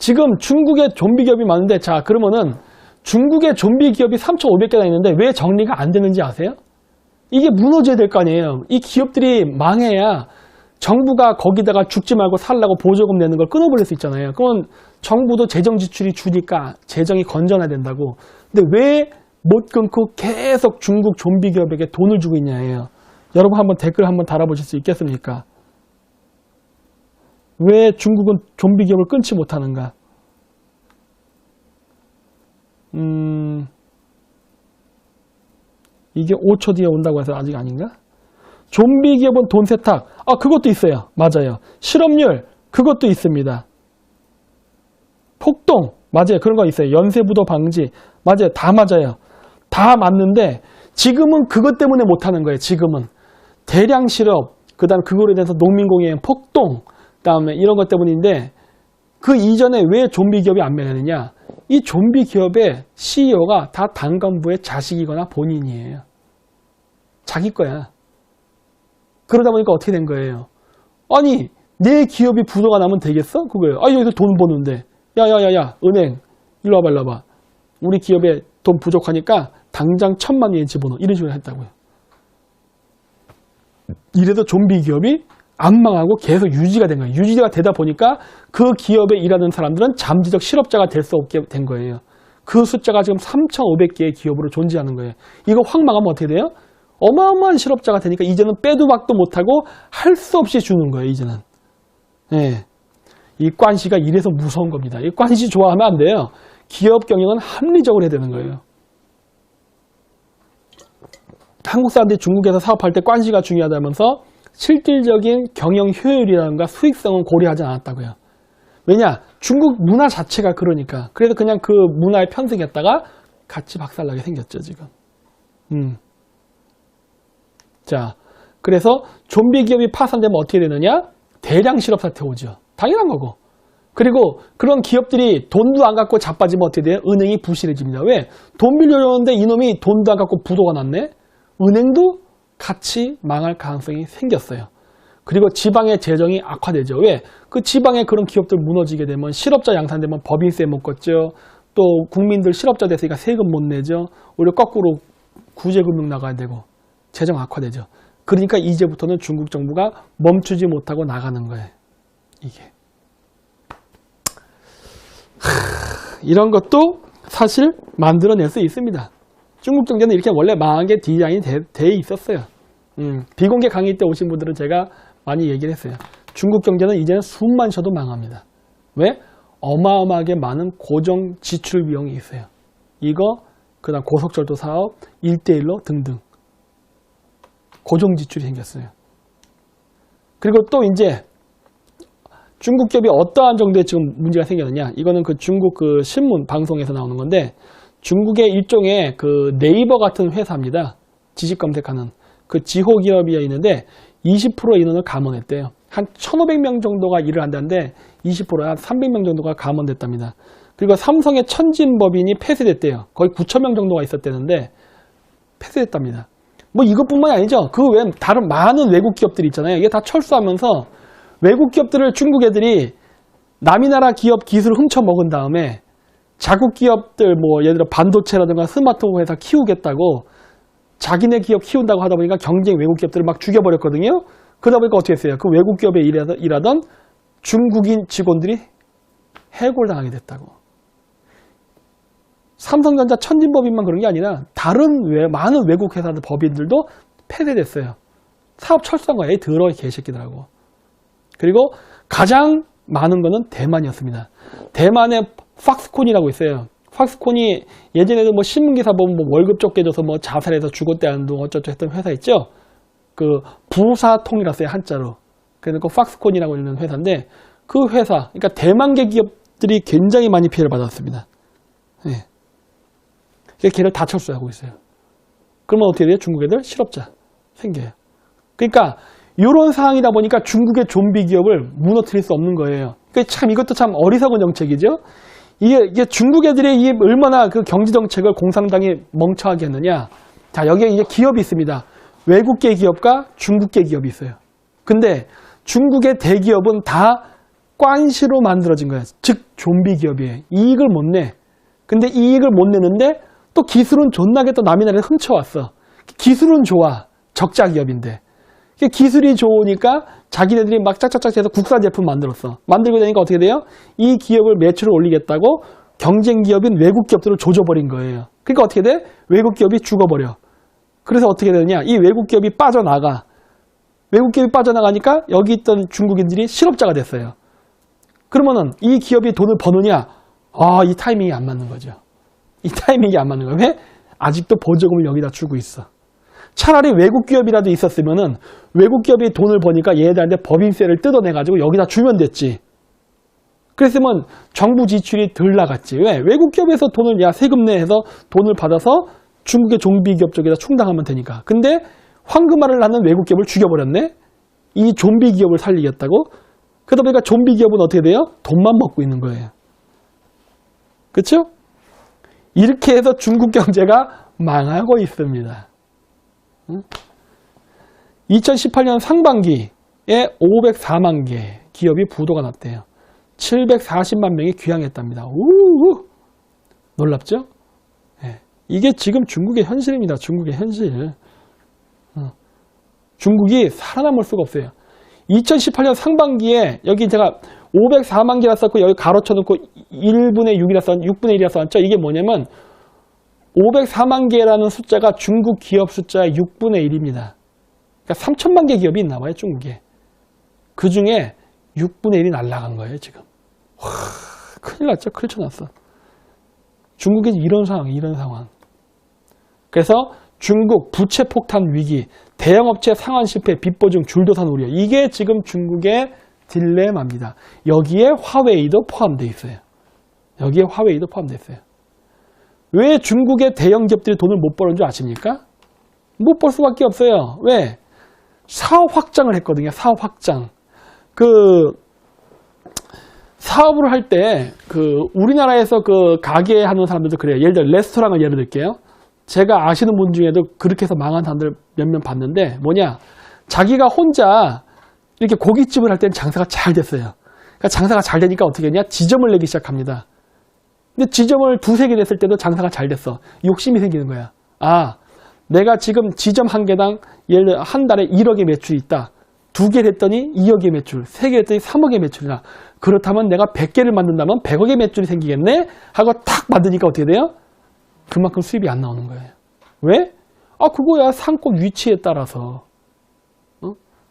지금 중국에 좀비 기업이 많은데, 자, 그러면은 중국의 좀비 기업이 3,500개나 있는데 왜 정리가 안 되는지 아세요? 이게 무너져야 될 거 아니에요. 이 기업들이 망해야 정부가 거기다가 죽지 말고 살라고 보조금 내는 걸 끊어버릴 수 있잖아요. 그건 정부도 재정 지출이 주니까 재정이 건전해야 된다고. 근데 왜 못 끊고 계속 중국 좀비 기업에게 돈을 주고 있냐예요. 여러분 한번 댓글 한번 달아보실 수 있겠습니까? 왜 중국은 좀비 기업을 끊지 못하는가? 이게 5초 뒤에 온다고 해서 아직 아닌가? 좀비 기업은 돈 세탁. 아, 그것도 있어요. 맞아요. 실업률. 그것도 있습니다. 폭동. 맞아요. 그런 거 있어요. 연쇄부도 방지. 맞아요. 다 맞아요. 다 맞는데 지금은 그것 때문에 못하는 거예요. 지금은. 대량 실업. 그 다음에 그거에 대해서 농민공예행 폭동. 그 다음에 이런 것 때문인데 그 이전에 왜 좀비 기업이 안 매느냐? 이 좀비 기업의 CEO가 다 당 간부의 자식이거나 본인이에요. 자기 거야. 그러다 보니까 어떻게 된 거예요? 아니, 내 기업이 부도가 나면 되겠어? 그거예요. 아, 여기서 돈 버는데. 야, 은행. 일로 와봐, 일로 와봐. 우리 기업에 돈 부족하니까 당장 1,000만 원 집어넣어. 이런 식으로 했다고요. 이래도 좀비 기업이 안 망하고 계속 유지가 된 거예요. 유지가 되다 보니까 그 기업에 일하는 사람들은 잠재적 실업자가 될 수 없게 된 거예요. 그 숫자가 지금 3,500개의 기업으로 존재하는 거예요. 이거 확 망하면 어떻게 돼요? 어마어마한 실업자가 되니까 이제는 빼도 박도 못하고 할 수 없이 주는 거예요. 이제는. 네. 이 관시가 이래서 무서운 겁니다. 이 관시 좋아하면 안 돼요. 기업 경영은 합리적으로 해야 되는 거예요. 한국 사람들이 중국에서 사업할 때 관시가 중요하다면서 실질적인 경영 효율이라든가 수익성은 고려하지 않았다고요. 왜냐? 중국 문화 자체가 그러니까. 그래서 그냥 그 문화에 편승했다가 같이 박살나게 생겼죠, 지금. 자, 그래서 좀비 기업이 파산되면 어떻게 되느냐? 대량 실업 사태 오죠. 당연한 거고. 그리고 그런 기업들이 돈도 안 갖고 자빠지면 어떻게 돼요? 은행이 부실해집니다. 왜? 돈 빌려줬는데 이놈이 돈도 안 갖고 부도가 났네? 은행도 같이 망할 가능성이 생겼어요. 그리고 지방의 재정이 악화되죠. 왜? 그 지방에 그런 기업들 무너지게 되면 실업자 양산되면 법인세 못 걷죠. 또 국민들 실업자 됐으니까 세금 못 내죠. 오히려 거꾸로 구제금융 나가야 되고 재정 악화되죠. 그러니까 이제부터는 중국 정부가 멈추지 못하고 나가는 거예요. 이게. 이런 것도 사실 만들어낼 수 있습니다. 중국 경제는 이렇게 원래 망한 게 디자인이 돼 있었어요. 비공개 강의 때 오신 분들은 제가 많이 얘기를 했어요. 중국 경제는 이제는 숨만 쉬어도 망합니다. 왜? 어마어마하게 많은 고정 지출 비용이 있어요. 이거, 그 다음 고속철도 사업, 1대1로 등등. 고정 지출이 생겼어요. 그리고 또 이제 중국 기업이 어떠한 정도의 지금 문제가 생겼느냐. 이거는 그 중국 그 신문 방송에서 나오는 건데 중국의 일종의 그 네이버 같은 회사입니다. 지식 검색하는 그 지호 기업이 있는데 20% 인원을 감원했대요. 한 1,500명 정도가 일을 한다는데 20% 한 300명 정도가 감원됐답니다. 그리고 삼성의 천진법인이 폐쇄됐대요. 거의 9,000명 정도가 있었대는데 폐쇄됐답니다. 뭐 이것뿐만이 아니죠. 그 외에 다른 많은 외국 기업들이 있잖아요. 이게 다 철수하면서 외국 기업들을 중국 애들이 남이 나라 기업 기술을 훔쳐먹은 다음에 자국 기업들 뭐 예를 들어 반도체라든가 스마트폰 회사 키우겠다고 자기네 기업 키운다고 하다 보니까 경쟁 외국 기업들을 막 죽여버렸거든요. 그러다 보니까 어떻게 했어요? 그 외국 기업에 일하던 중국인 직원들이 해골당하게 됐다고. 삼성전자 천진법인만 그런 게 아니라 다른 많은 외국 회사들 법인들도 폐쇄됐어요. 사업 철수한 거예요. 더러워 개새끼들하고. 그리고 가장 많은 거는 대만이었습니다. 대만에 팍스콘이라고 있어요. 팍스콘이 예전에도 뭐 신문기사 보면 뭐 월급 적게 줘서 뭐 자살해서 죽었다는 둥 어쩌고 했던 회사 있죠. 그 부사통이라 써요, 한자로. 그래서 그 팍스콘이라고 있는 회사인데 그 회사, 그러니까 대만계 기업들이 굉장히 많이 피해를 받았습니다. 네. 걔를 다 철수하고 있어요. 그러면 어떻게 돼요? 중국 애들 실업자 생겨요. 그러니까 이런 상황이다 보니까 중국의 좀비 기업을 무너뜨릴 수 없는 거예요. 그러니까 참 이것도 참 어리석은 정책이죠. 이게 중국 애들이 이게 얼마나 그 경제 정책을 공산당이 멍청하게 했느냐. 자, 여기에 이제 기업이 있습니다. 외국계 기업과 중국계 기업이 있어요. 근데 중국의 대기업은 다 관시로 만들어진 거예요. 즉 좀비 기업이에요. 이익을 못 내. 근데 이익을 못 내는데 또 기술은 존나게 또 남의 나라에 훔쳐왔어. 기술은 좋아. 적자 기업인데. 기술이 좋으니까 자기네들이 막 짝짝짝 해서 국산 제품 만들었어. 만들게 되니까 어떻게 돼요? 이 기업을 매출을 올리겠다고 경쟁 기업인 외국 기업들을 조져버린 거예요. 그러니까 어떻게 돼? 외국 기업이 죽어버려. 그래서 어떻게 되느냐? 이 외국 기업이 빠져나가. 외국 기업이 빠져나가니까 여기 있던 중국인들이 실업자가 됐어요. 그러면은 이 기업이 돈을 버느냐? 이 타이밍이 안 맞는 거죠. 이 타이밍이 안 맞는 거예요. 왜? 아직도 보조금을 여기다 주고 있어. 차라리 외국 기업이라도 있었으면은 외국 기업이 돈을 버니까 얘네들한테 법인세를 뜯어내가지고 여기다 주면 됐지. 그랬으면 정부 지출이 덜 나갔지. 왜? 외국 기업에서 돈을 세금 내서 돈을 받아서 중국의 좀비 기업 쪽에다 충당하면 되니까. 근데 황금알을 낳는 외국 기업을 죽여버렸네? 이 좀비 기업을 살리겠다고? 그러다 보니까 좀비 기업은 어떻게 돼요? 돈만 먹고 있는 거예요. 그렇죠? 이렇게 해서 중국 경제가 망하고 있습니다. 2018년 상반기에 504만 개 기업이 부도가 났대요. 740만 명이 귀향했답니다. 우우! 놀랍죠? 네. 이게 지금 중국의 현실입니다. 중국의 현실. 중국이 살아남을 수가 없어요. 2018년 상반기에 여기 제가 504만 개라 썼고 여기 가로쳐 놓고 1분의 6분의 1이라 써놨죠. 이게 뭐냐면 504만 개라는 숫자가 중국 기업 숫자의 6분의 1입니다. 그러니까 3천만 개 기업이 있나 봐요, 중국에. 그 중에 6분의 1이 날아간 거예요, 지금. 와, 큰일 났죠? 큰일 쳐났어. 중국이 이런 상황. 그래서 중국 부채 폭탄 위기, 대형업체 상환 실패, 빚보증, 줄도산 우려. 이게 지금 중국의 딜레마입니다. 여기에 화웨이도 포함되어 있어요. 여기에 화웨이도 포함되어 있어요. 왜 중국의 대형 기업들이 돈을 못 버는 줄 아십니까? 못 벌 수밖에 없어요. 왜? 사업 확장을 했거든요. 사업 확장. 사업을 할 때, 우리나라에서 가게 하는 사람들도 그래요. 예를 들어, 레스토랑을 예를 들게요. 제가 아시는 분 중에도 그렇게 해서 망한 사람들 몇몇 봤는데, 자기가 혼자 이렇게 고깃집을 할 때는 장사가 잘 됐어요. 그러니까 장사가 잘 되니까 어떻게 했냐? 지점을 내기 시작합니다. 근데 지점을 2-3개 냈을 때도 장사가 잘 됐어. 욕심이 생기는 거야. 내가 지금 지점 한 개당 예를 들어 한 달에 1억의 매출이 있다. 2개 됐더니 2억의 매출, 3개 됐더니 3억의 매출이다. 그렇다면 내가 100개를 만든다면 100억의 매출이 생기겠네? 하고 탁 만드니까 어떻게 돼요? 그만큼 수입이 안 나오는 거예요. 왜? 그거야 상권 위치에 따라서.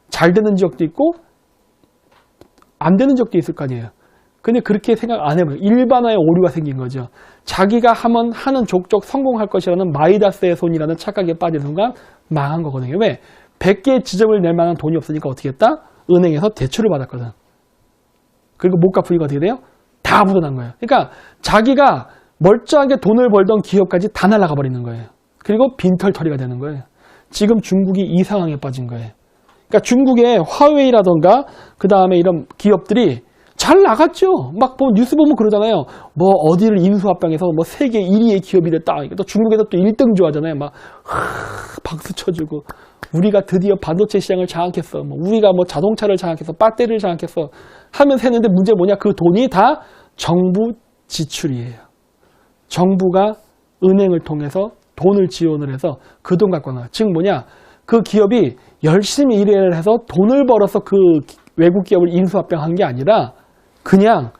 잘 되는 지역도 있고 안 되는 지역도 있을 거 아니에요. 근데 그렇게 생각 안 해봐요. 일반화의 오류가 생긴 거죠. 자기가 하는 족족 성공할 것이라는 마이다스의 손이라는 착각에 빠진 순간 망한 거거든요. 왜? 100개의 지점을 낼 만한 돈이 없으니까 어떻게 했다? 은행에서 대출을 받았거든. 그리고 못 갚으니까 어떻게 돼요? 다 묻어난 거예요. 그러니까 자기가 멀쩡하게 돈을 벌던 기업까지 다 날아가 버리는 거예요. 그리고 빈털터리가 되는 거예요. 지금 중국이 이 상황에 빠진 거예요. 그러니까 중국의 화웨이라던가 그 다음에 이런 기업들이 잘 나갔죠. 막 뉴스 보면 그러잖아요. 어디를 인수합병해서 세계 1위의 기업이 됐다. 또 중국에서 또 1등 좋아하잖아요. 박수 쳐주고 우리가 드디어 반도체 시장을 장악했어. 우리가 자동차를 장악했어. 배터리를 장악했어. 하면서 했는데 문제 뭐냐? 그 돈이 다 정부 지출이에요. 정부가 은행을 통해서 돈을 지원을 해서 그 돈 갖고 나와. 즉 그 기업이 열심히 일을 해서 돈을 벌어서 그 외국 기업을 인수합병한 게 아니라 그냥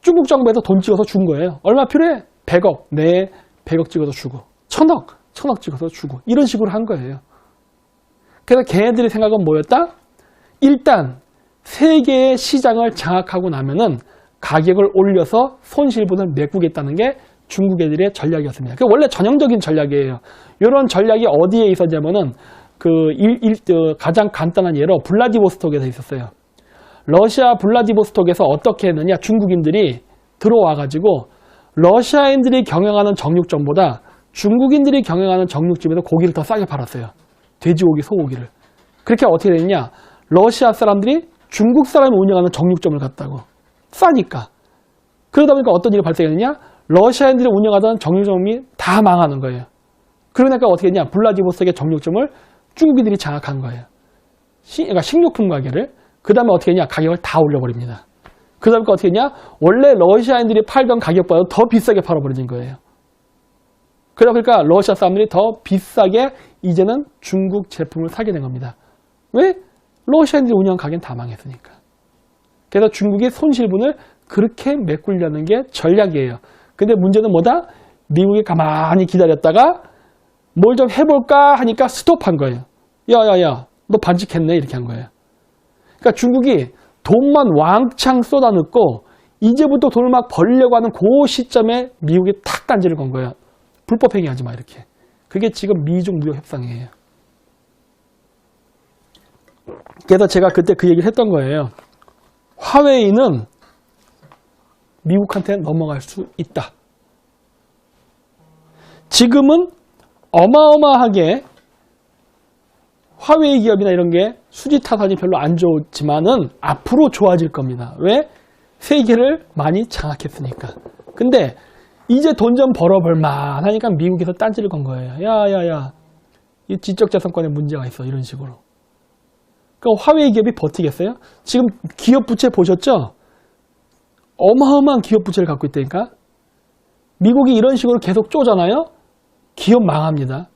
중국 정부에서 돈 찍어서 준 거예요. 얼마 필요해? 100억. 네, 100억 찍어서 주고. 1000억 찍어서 주고. 이런 식으로 한 거예요. 그래서 걔네들의 생각은 뭐였다? 일단 세계의 시장을 장악하고 나면은 가격을 올려서 손실분을 메꾸겠다는 게 중국 애들의 전략이었습니다. 그 원래 전형적인 전략이에요. 이런 전략이 어디에 있었냐면은 가장 간단한 예로 블라디보스톡에서 있었어요. 러시아 블라디보스톡에서 어떻게 했느냐? 중국인들이 들어와가지고 러시아인들이 경영하는 정육점보다 중국인들이 경영하는 정육점에서 고기를 더 싸게 팔았어요. 돼지고기, 소고기를. 그렇게 어떻게 됐냐? 러시아 사람들이 중국 사람이 운영하는 정육점을 갔다고. 싸니까. 그러다 보니까 어떤 일이 발생했느냐? 러시아인들이 운영하던 정육점이 다 망하는 거예요. 그러니까 어떻게 했냐? 블라디보스톡의 정육점을 중국인들이 장악한 거예요. 그러니까 식료품 가게를. 그 다음에 어떻게 했냐? 가격을 다 올려버립니다. 그러다 보니까 어떻게 했냐? 원래 러시아인들이 팔던 가격보다 더 비싸게 팔아버려진 거예요. 그러다 보니까 러시아 사람들이 더 비싸게 이제는 중국 제품을 사게 된 겁니다. 왜? 러시아인들이 운영한 가게는 다 망했으니까. 그래서 중국이 손실분을 그렇게 메꾸려는 게 전략이에요. 근데 문제는 뭐다? 미국이 가만히 기다렸다가 뭘 좀 해볼까 하니까 스톱한 거예요. 야야야, 너 반칙했네, 이렇게 한 거예요. 그러니까 중국이 돈만 왕창 쏟아넣고 이제부터 돈을 막 벌려고 하는 그 시점에 미국이 탁 단지를 건 거예요. 불법 행위하지 마, 이렇게. 그게 지금 미중 무역 협상이에요. 그래서 제가 그때 그 얘기를 했던 거예요. 화웨이는 미국한테 넘어갈 수 있다. 지금은 어마어마하게 화웨이 기업이나 이런 게 수지 타산이 별로 안 좋지만은 앞으로 좋아질 겁니다. 왜? 세계를 많이 장악했으니까. 근데 이제 돈 좀 벌어볼만 하니까 미국에서 딴지를 건 거예요. 야야야, 이 지적재산권에 문제가 있어, 이런 식으로. 그럼 화웨이 기업이 버티겠어요? 지금 기업 부채 보셨죠? 어마어마한 기업 부채를 갖고 있다니까. 미국이 이런 식으로 계속 쪼잖아요. 기업 망합니다.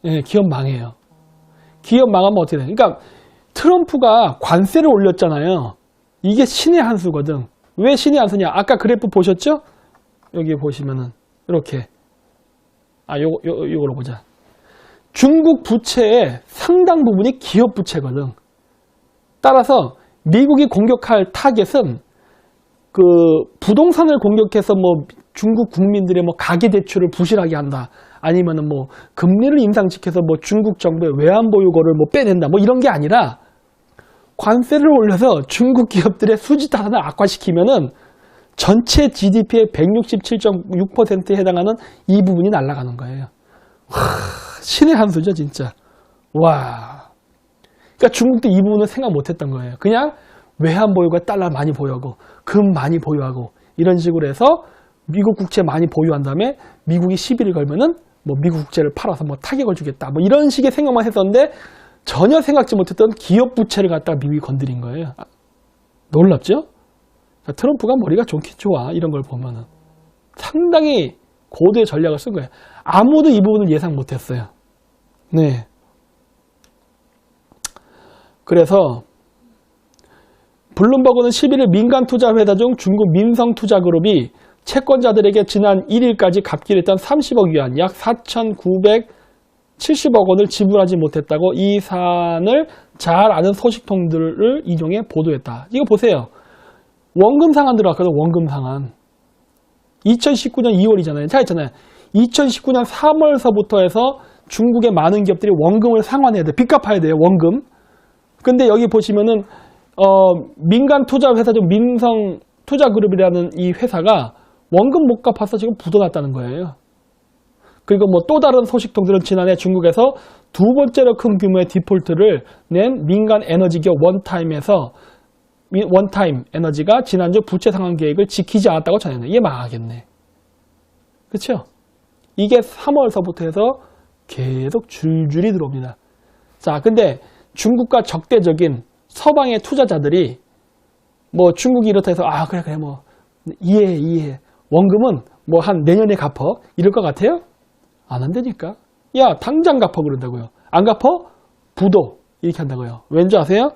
예, 기업 망해요. 기업 망하면 어떻게 돼요? 그러니까 트럼프가 관세를 올렸잖아요. 이게 신의 한 수거든. 왜 신의 한 수냐? 아까 그래프 보셨죠? 여기 보시면은 이렇게. 요거로 보자. 중국 부채의 상당 부분이 기업 부채거든. 따라서 미국이 공격할 타겟은 그 부동산을 공격해서 뭐 중국 국민들의 뭐 가계 대출을 부실하게 한다. 아니면은 뭐 금리를 인상시켜서 뭐 중국 정부의 외환 보유고를 뭐 빼낸다. 뭐 이런 게 아니라 관세를 올려서 중국 기업들의 수지 타산을 악화시키면은 전체 GDP의 167.6%에 해당하는 이 부분이 날아가는 거예요. 와, 신의 한 수죠, 진짜. 와. 그러니까 중국도 이 부분은 생각 못 했던 거예요. 그냥 외환 보유가 달러 많이 보유하고 금 많이 보유하고 이런 식으로 해서 미국 국채 많이 보유한 다음에 미국이 시비를 걸면은 뭐 미국 국채를 팔아서 뭐 타격을 주겠다. 뭐 이런 식의 생각만 했었는데 전혀 생각지 못했던 기업 부채를 갖다가 미국이 건드린 거예요. 놀랍죠? 그러니까 트럼프가 머리가 좋긴 좋아. 이런 걸 보면은. 상당히 고도의 전략을 쓴 거예요. 아무도 이 부분을 예상 못했어요. 네. 그래서 블룸버그는 11일 민간 투자 회사 중 중국 민성투자그룹이 채권자들에게 지난 1일까지 갚기로 했던 30억 위안, 약 4,970억 원을 지불하지 못했다고 이 사안을 잘 아는 소식통들을 인용해 보도했다. 이거 보세요. 원금 상한 들어갔거든, 원금 상한. 2019년 2월이잖아요. 자, 있잖아요. 2019년 3월서부터 해서 중국의 많은 기업들이 원금을 상환해야 돼. 빚 갚아야 돼요, 원금. 근데 여기 보시면은, 민간 투자 회사 중 민성 투자그룹이라는 이 회사가 원금 못 갚아서 지금 부도났다는 거예요. 그리고 뭐 또 다른 소식통들은 지난해 중국에서 두 번째로 큰 규모의 디폴트를 낸 민간 에너지 기업 원타임 에너지가 지난주 부채 상환 계획을 지키지 않았다고 전했네. 이게 망하겠네. 그렇죠? 이게 3월서부터 해서 계속 줄줄이 들어옵니다. 자, 근데 중국과 적대적인 서방의 투자자들이 뭐 중국이 이렇다 해서 그래 뭐 이해해. 원금은 뭐 한 내년에 갚어. 이럴 것 같아요? 안 한다니까. 야, 당장 갚어 그런다고요. 안 갚어? 부도. 이렇게 한다고요. 왠지 아세요?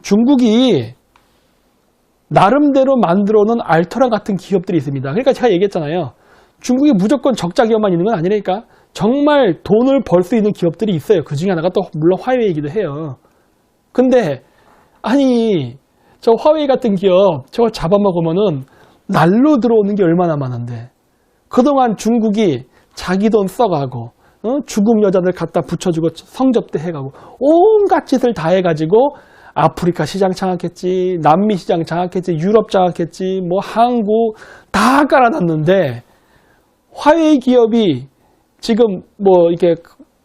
중국이 나름대로 만들어놓은 알토란 같은 기업들이 있습니다. 그러니까 제가 얘기했잖아요. 중국이 무조건 적자 기업만 있는 건 아니라니까. 정말 돈을 벌 수 있는 기업들이 있어요. 그 중에 하나가 또 물론 화웨이이기도 해요. 근데 아니 저 화웨이 같은 기업 저거 잡아먹으면은 날로 들어오는 게 얼마나 많은데 그동안 중국이 자기 돈 써가고 중국 여자들 갖다 붙여주고 성접대 해가고 온갖 짓을 다 해가지고 아프리카 시장 장악했지, 남미 시장 장악했지, 유럽 장악했지, 뭐 한국 다 깔아놨는데 화웨이 기업이 지금 뭐 이렇게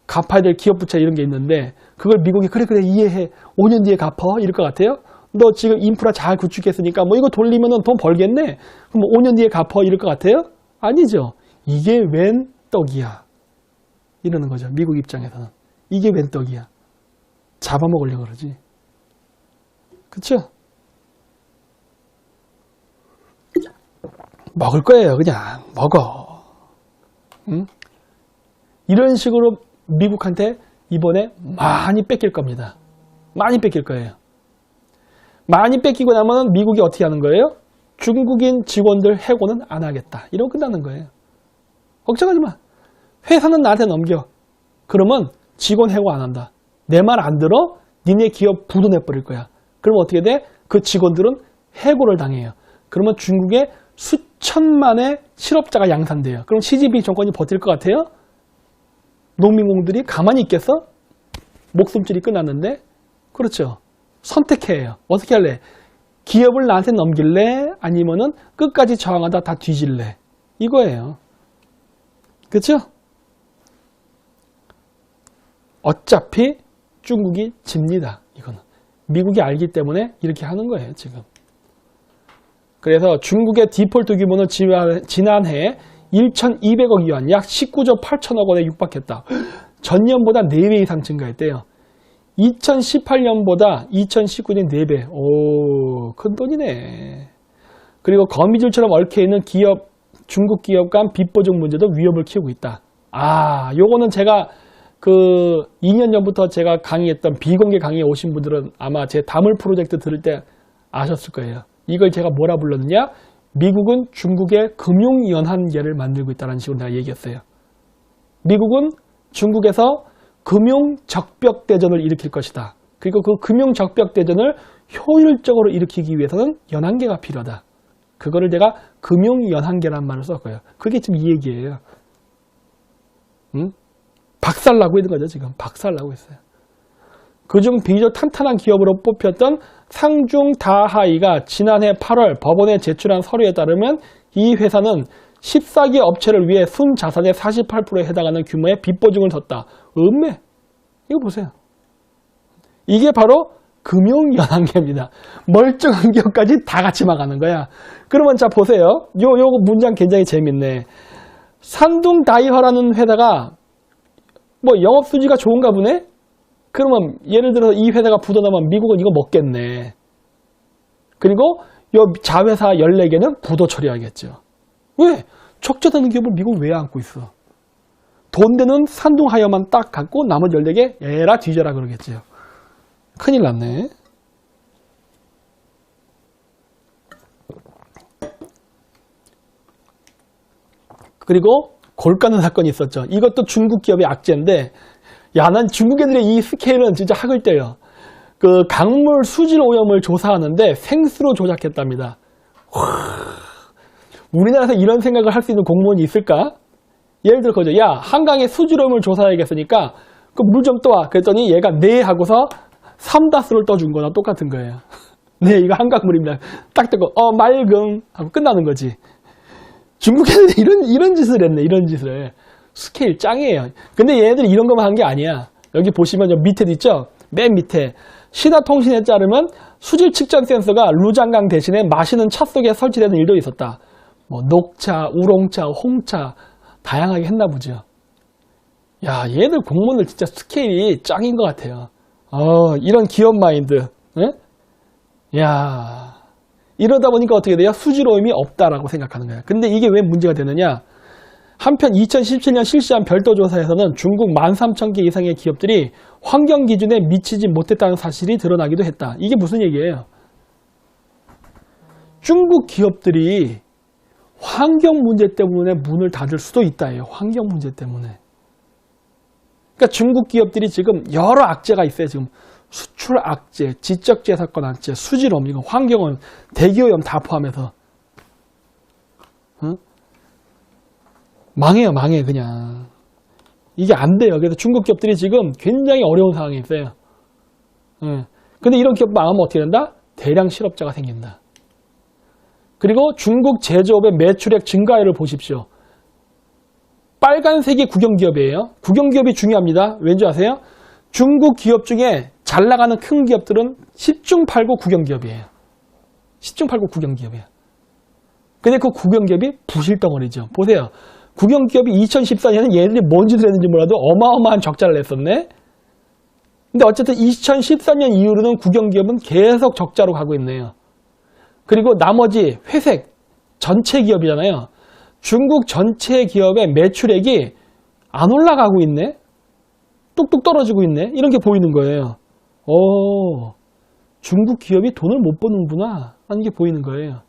갚아야 될 기업 부채 이런 게 있는데 그걸 미국이 그래 이해해 5년 뒤에 갚어 이럴 것 같아요? 너 지금 인프라 잘 구축했으니까 뭐 이거 돌리면은 돈 벌겠네? 그럼 5년 뒤에 갚어 이럴 것 같아요? 아니죠. 이게 웬 떡이야? 이러는 거죠. 미국 입장에서는. 이게 웬 떡이야? 잡아먹으려고 그러지. 그쵸? 먹을 거예요. 그냥 먹어. 응? 이런 식으로 미국한테 이번에 많이 뺏길 겁니다. 많이 뺏길 거예요. 많이 뺏기고 나면 미국이 어떻게 하는 거예요? 중국인 직원들 해고는 안 하겠다. 이러고 끝나는 거예요. 걱정하지 마. 회사는 나한테 넘겨. 그러면 직원 해고 안 한다. 내 말 안 들어? 니네 기업 부도내버릴 거야. 그럼 어떻게 돼? 그 직원들은 해고를 당해요. 그러면 중국에 수천만의 실업자가 양산돼요. 그럼 시진핑 정권이 버틸 것 같아요? 농민공들이 가만히 있겠어? 목숨줄이 끝났는데? 그렇죠. 선택해야 해요. 어떻게 할래? 기업을 나한테 넘길래? 아니면은 끝까지 저항하다 다 뒤질래? 이거예요. 그렇죠? 어차피 중국이 집니다. 이거는. 미국이 알기 때문에 이렇게 하는 거예요. 지금. 그래서 중국의 디폴트 규모는 지난해 1,200억 위안, 약 19조 8천억 원에 육박했다. 전년보다 4배 이상 증가했대요. 2018년보다 2019년 4배. 오, 큰 돈이네. 그리고 거미줄처럼 얽혀있는 기업, 중국 기업 간 빚보증 문제도 위협을 키우고 있다. 아, 요거는 제가 2년 전부터 제가 강의했던 비공개 강의에 오신 분들은 아마 제 다물 프로젝트 들을 때 아셨을 거예요. 이걸 제가 뭐라 불렀느냐? 미국은 중국의 금융연한계를 만들고 있다는 식으로 내가 얘기했어요. 미국은 중국에서 금융적벽대전을 일으킬 것이다. 그리고 그 금융적벽대전을 효율적으로 일으키기 위해서는 연한계가 필요하다. 그거를 내가 금융연한계란 말을 썼고요. 그게 지금 이 얘기예요. 응? 박살나고 있는 거죠. 지금 박살나고 있어요. 그중 비교적 탄탄한 기업으로 뽑혔던 상중다하이가 지난해 8월 법원에 제출한 서류에 따르면 이 회사는 14개 업체를 위해 순자산의 48%에 해당하는 규모의 빚보증을 졌다. 음매. 이거 보세요. 이게 바로 금융연한계입니다. 멀쩡한 기업까지 다 같이 막아는 거야. 그러면 자 보세요. 요거 문장 굉장히 재밌네. 산둥다이허라는 회사가 뭐 영업수지가 좋은가 보네? 그러면 예를 들어서 이 회사가 부도나면 미국은 이거 먹겠네. 그리고 요 자회사 14개는 부도 처리하겠죠. 왜? 적자되는 기업을 미국은 왜 안고 있어? 돈 되는 산둥하이어만 딱 갖고 나머지 14개 에라 뒤져라 그러겠죠. 큰일 났네. 그리고 골가는 사건이 있었죠. 이것도 중국 기업의 악재인데 야, 난 중국 애들의 이 스케일은 진짜 학을 떼요. 그 강물 수질 오염을 조사하는데 생수로 조작했답니다. 우리나라에서 이런 생각을 할 수 있는 공무원이 있을까? 예를 들어 그죠. 야, 한강의 수질 오염을 조사해야겠으니까 그 물 좀 떠와. 그랬더니 얘가 네 하고서 삼다수를 떠준 거나 똑같은 거예요. 네, 이거 한강물입니다. 딱 뜨고 맑음 하고 끝나는 거지. 중국 애들이 이런 짓을 했네. 이런 짓을. 스케일 짱이에요. 근데 얘네들이 이런 것만 한 게 아니야. 여기 보시면 밑에도 있죠? 맨 밑에. 신화통신에 따르면 수질 측정 센서가 루장강 대신에 마시는 차 속에 설치되는 일도 있었다. 뭐 녹차, 우롱차, 홍차 다양하게 했나 보죠. 야, 얘들 공무원들 진짜 스케일이 짱인 것 같아요. 이런 기업 마인드. 네? 야, 이러다 보니까 어떻게 돼요? 수질 오염이 없다라고 생각하는 거예요. 근데 이게 왜 문제가 되느냐? 한편 2017년 실시한 별도 조사에서는 중국 13,000개 이상의 기업들이 환경 기준에 미치지 못했다는 사실이 드러나기도 했다. 이게 무슨 얘기예요? 중국 기업들이 환경 문제 때문에 문을 닫을 수도 있다예요. 환경 문제 때문에. 그러니까 중국 기업들이 지금 여러 악재가 있어요. 지금 수출 악재, 지적재 사건 악재, 수질오염, 이거 환경오염, 대기오염 다 포함해서. 응? 망해요, 망해, 그냥. 이게 안 돼요. 그래서 중국 기업들이 지금 굉장히 어려운 상황에 있어요. 예. 근데 이런 기업 망하면 어떻게 된다? 대량 실업자가 생긴다. 그리고 중국 제조업의 매출액 증가율을 보십시오. 빨간색이 국영기업이에요. 국영기업이 중요합니다. 왠지 아세요? 중국 기업 중에 잘 나가는 큰 기업들은 10중 8구 국영기업이에요. 10중 8구 국영기업이에요. 근데 그 국영기업이 부실덩어리죠. 보세요. 국영기업이 2014년에 얘네들이 뭔 짓을 했는지 몰라도 어마어마한 적자를 냈었네. 근데 어쨌든 2014년 이후로는 국영기업은 계속 적자로 가고 있네요. 그리고 나머지 회색, 전체 기업이잖아요. 중국 전체 기업의 매출액이 안 올라가고 있네? 뚝뚝 떨어지고 있네? 이런 게 보이는 거예요. 중국 기업이 돈을 못 버는구나 하는 게 보이는 거예요.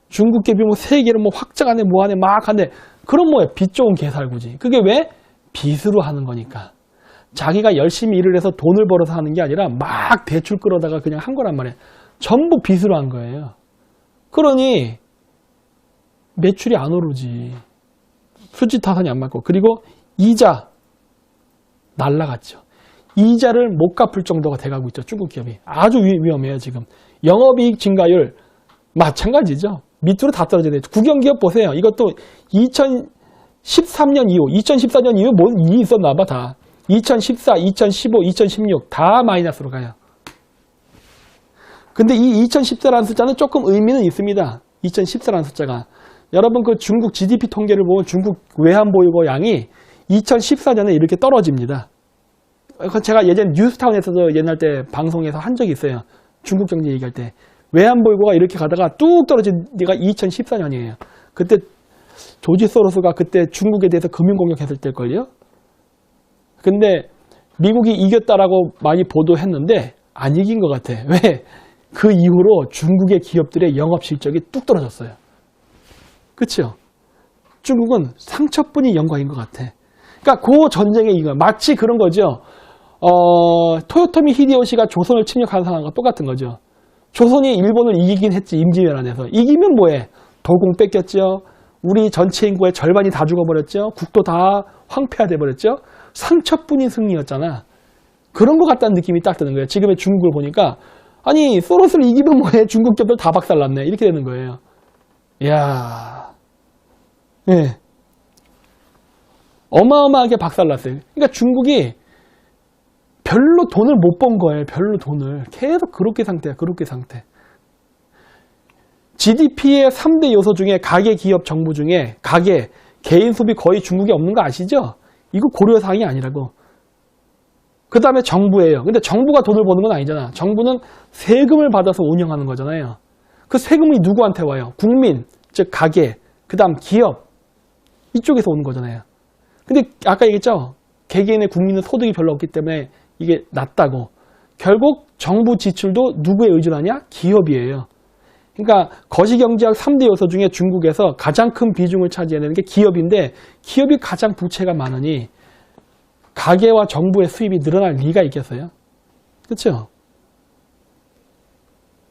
중국 기업이 뭐 세계를 뭐 확장하네 뭐하네 막 하네. 그럼 뭐예요? 빚 좋은 개살구지. 그게 왜? 빚으로 하는 거니까. 자기가 열심히 일을 해서 돈을 벌어서 하는 게 아니라 막 대출 끌어다가 그냥 한 거란 말이에요. 전부 빚으로 한 거예요. 그러니 매출이 안 오르지. 수지타산이 안 맞고. 그리고 이자 날라갔죠. 이자를 못 갚을 정도가 돼가고 있죠. 중국 기업이. 아주 위험해요. 지금. 영업이익 증가율 마찬가지죠. 밑으로 다 떨어져야 돼요. 국영기업 보세요. 이것도 2013년 이후, 2014년 이후 뭔 일이 있었나 봐 다. 2014, 2015, 2016 다 마이너스로 가요. 근데 이 2014라는 숫자는 조금 의미는 있습니다. 2014라는 숫자가. 여러분 그 중국 GDP 통계를 보면 중국 외환보유고 양이 2014년에 이렇게 떨어집니다. 제가 예전 뉴스타운에서도 옛날 때 방송에서 한 적이 있어요. 중국 경제 얘기할 때. 외환보유고가 이렇게 가다가 뚝 떨어진 데가 2014년이에요. 그때 조지 소로스가 그때 중국에 대해서 금융공격했을 때일걸요. 근데 미국이 이겼다라고 많이 보도했는데 안 이긴 것 같아. 왜? 그 이후로 중국의 기업들의 영업 실적이 뚝 떨어졌어요. 그렇죠? 중국은 상처뿐이 영광인 것 같아. 그러니까 그 전쟁에 이거 마치 그런 거죠. 토요토미 히데요시가 조선을 침략한 상황과 똑같은 거죠. 조선이 일본을 이기긴 했지. 임진왜란에서. 이기면 뭐해? 도공 뺏겼죠. 우리 전체 인구의 절반이 다 죽어버렸죠. 국도 다 황폐화돼 버렸죠. 상처뿐인 승리였잖아. 그런 것 같다는 느낌이 딱 드는 거예요. 지금의 중국을 보니까 아니 소로스를 이기면 뭐해? 중국 기업들 다 박살났네. 이렇게 되는 거예요. 이야, 예, 어마어마하게 박살났어요. 그러니까 중국이 별로 돈을 못 번 거예요. 별로 돈을. 계속 그렇게 상태야. 그렇게 상태. GDP의 3대 요소 중에 가계, 기업, 정부 중에 가계, 개인 소비 거의 중국에 없는 거 아시죠? 이거 고려사항이 아니라고. 그 다음에 정부예요. 근데 정부가 돈을 버는 건 아니잖아. 정부는 세금을 받아서 운영하는 거잖아요. 그 세금이 누구한테 와요? 국민, 즉 가계, 그 다음 기업. 이쪽에서 오는 거잖아요. 근데 아까 얘기했죠? 개개인의 국민은 소득이 별로 없기 때문에 이게 낮다고. 결국 정부 지출도 누구에 의존하냐? 기업이에요. 그러니까 거시경제학 3대 요소 중에 중국에서 가장 큰 비중을 차지하는 게 기업인데 기업이 가장 부채가 많으니 가계와 정부의 수입이 늘어날 리가 있겠어요? 그렇죠?